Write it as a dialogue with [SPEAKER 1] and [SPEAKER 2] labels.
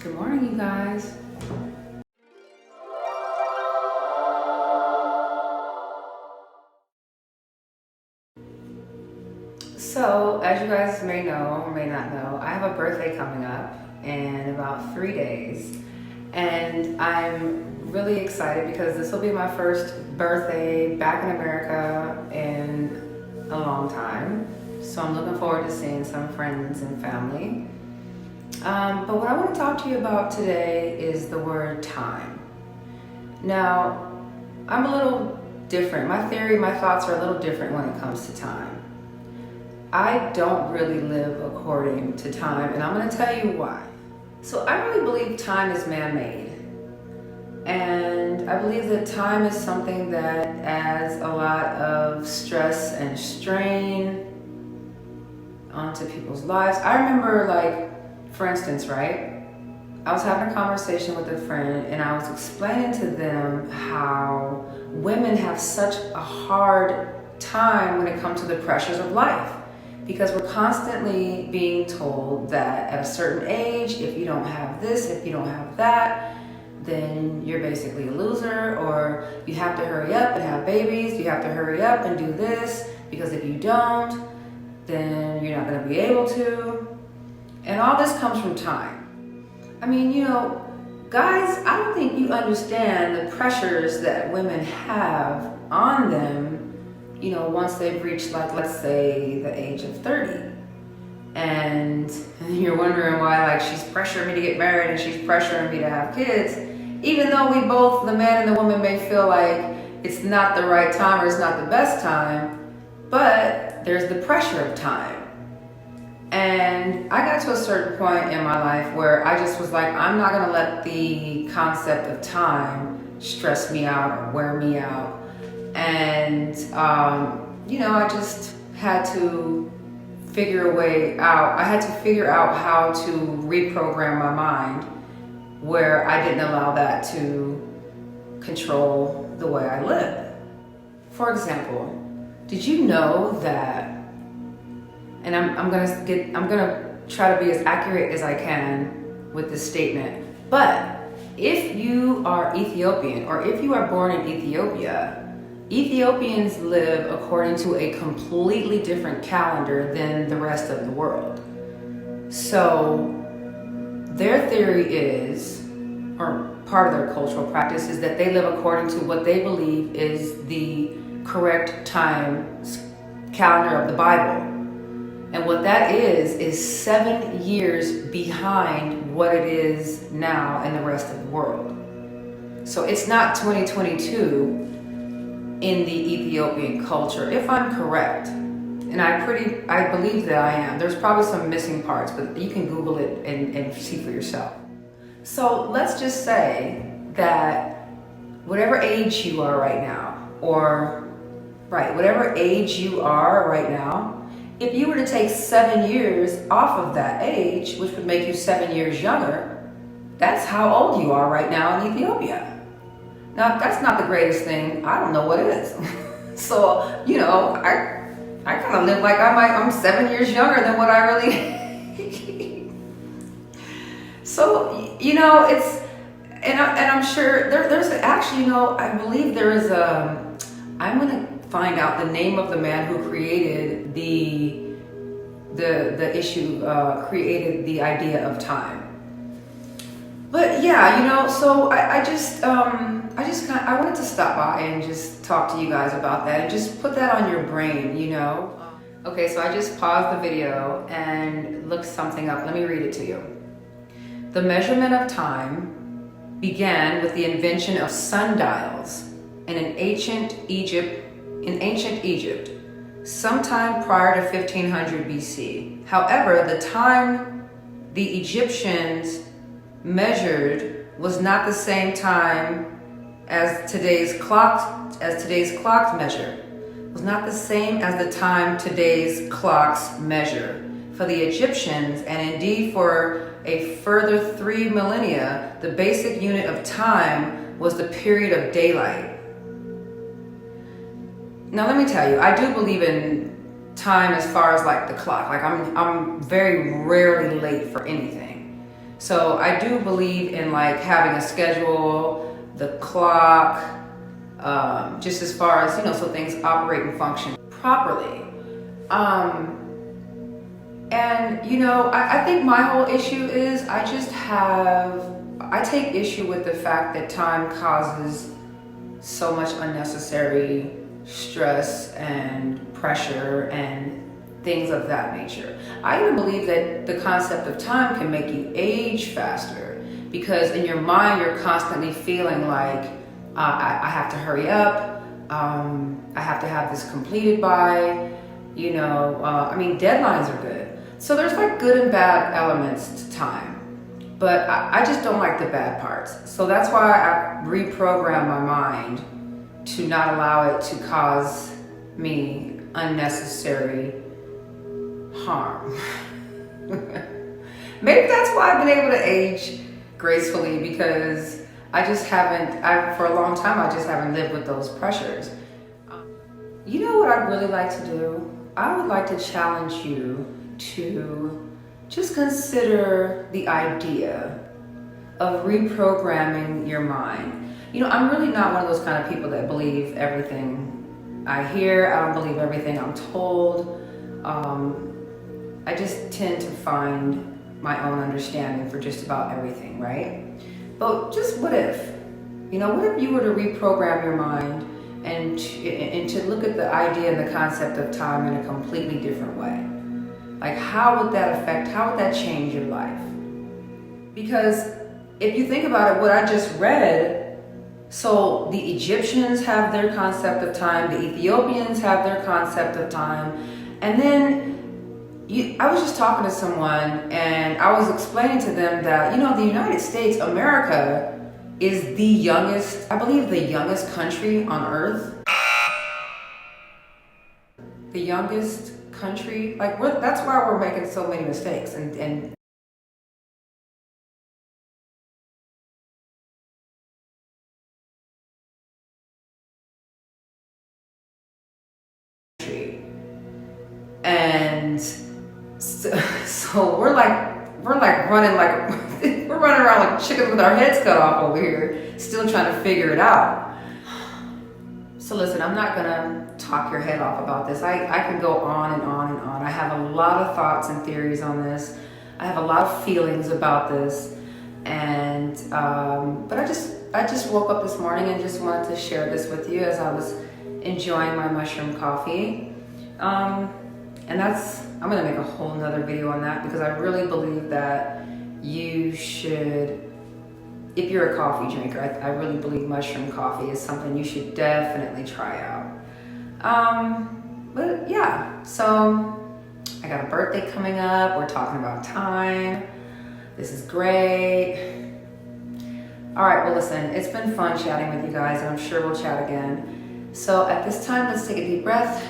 [SPEAKER 1] Good morning, you guys. So, as you guys may know or may not know, I have a birthday coming up in about 3 days. And I'm really excited because this will be my first birthday back in America in a long time. So I'm looking forward to seeing some friends and family. But what I want to talk to you about today is the word time. Now, I'm a little different. My thoughts are a little different when it comes to time. I don't really live according to time, and I'm going to tell you why. So I really believe time is man-made. And I believe that time is something that adds a lot of stress and strain onto people's lives. I remember, for instance, right? I was having a conversation with a friend and I was explaining to them how women have such a hard time when it comes to the pressures of life. Because we're constantly being told that at a certain age, if you don't have this, if you don't have that, then you're basically a loser, or you have to hurry up and have babies, you have to hurry up and do this, because if you don't, then you're not going to be able to. And all this comes from time. I mean, guys, I don't think you understand the pressures that women have on them, once they've reached, let's say, the age of 30. And you're wondering why, she's pressuring me to get married and she's pressuring me to have kids, even though we both, the man and the woman, may feel like it's not the right time or it's not the best time, but there's the pressure of time. And I got to a certain point in my life where I just was like, I'm not gonna let the concept of time stress me out or wear me out. And, I just had to figure a way out. I had to figure out how to reprogram my mind where I didn't allow that to control the way I live. For example, did you know that, and I'm gonna try to be as accurate as I can with this statement, but if you are Ethiopian or if you are born in Ethiopia, Ethiopians live according to a completely different calendar than the rest of the world. So their theory is, or part of their cultural practice is that they live according to what they believe is the correct time calendar of the Bible. And what that is 7 years behind what it is now in the rest of the world. So it's not 2022 in the Ethiopian culture, if I'm correct. And I believe that I am. There's probably some missing parts, but you can Google it and see for yourself. So let's just say that whatever age you are right now, whatever age you are right now, if you were to take 7 years off of that age, which would make you 7 years younger, that's how old you are right now in Ethiopia. Now, if that's not the greatest thing, I don't know what is. So, I kind of live like I'm 7 years younger than what I really. So, it's, and I'm sure there's actually, I believe there is I'm going to find out the name of the man who created the issue, created the idea of time. But yeah, so I wanted to stop by and just talk to you guys about that and just put that on your brain, Okay, so I just paused the video and looked something up. Let me read it to you. The measurement of time began with the invention of sundials in ancient Egypt, sometime prior to 1500 BC. However, the time the Egyptians measured was not the same time as today's clocks measure. It was not the same as the time today's clocks measure. For the Egyptians, and indeed for a further 3 millennia, the basic unit of time was the period of daylight. Now let me tell you, I do believe in time as far as the clock. I'm very rarely late for anything. So I do believe in like having a schedule, the clock, just as far as, so things operate and function properly. And I think my whole issue is I take issue with the fact that time causes so much unnecessary stress and pressure and things of that nature. I even believe that the concept of time can make you age faster, because in your mind you're constantly feeling like I have to hurry up, I have to have this completed by, deadlines are good. So there's like good and bad elements to time, but I just don't like the bad parts. So that's why I reprogram my mind to not allow it to cause me unnecessary harm. Maybe that's why I've been able to age gracefully, because for a long time, I just haven't lived with those pressures. You know what I'd really like to do? I would like to challenge you to just consider the idea of reprogramming your mind. I'm really not one of those kind of people that believe everything I hear. I don't believe everything I'm told. I just tend to find my own understanding for just about everything, right? But just what if? What if you were to reprogram your mind and to look at the idea and the concept of time in a completely different way? Like, how would that change your life? Because if you think about it, what I just read, so the Egyptians have their concept of time, the Ethiopians have their concept of time, and then I was just talking to someone and I was explaining to them that, the United States, America, is the youngest, I believe the youngest country on earth. The youngest country, that's why we're making so many mistakes and so we're running we're running around like chickens with our heads cut off over here, still trying to figure it out. So listen, I'm not gonna talk your head off about this. I can go on and on and on. I have a lot of thoughts and theories on this. I have a lot of feelings about this, and but I just woke up this morning and just wanted to share this with you as I was enjoying my mushroom coffee. And I'm gonna make a whole nother video on that, because I really believe that you should, if you're a coffee drinker, I really believe mushroom coffee is something you should definitely try out. But yeah, so I got a birthday coming up. We're talking about time. This is great. All right, well listen, it's been fun chatting with you guys, and I'm sure we'll chat again. So at this time, let's take a deep breath.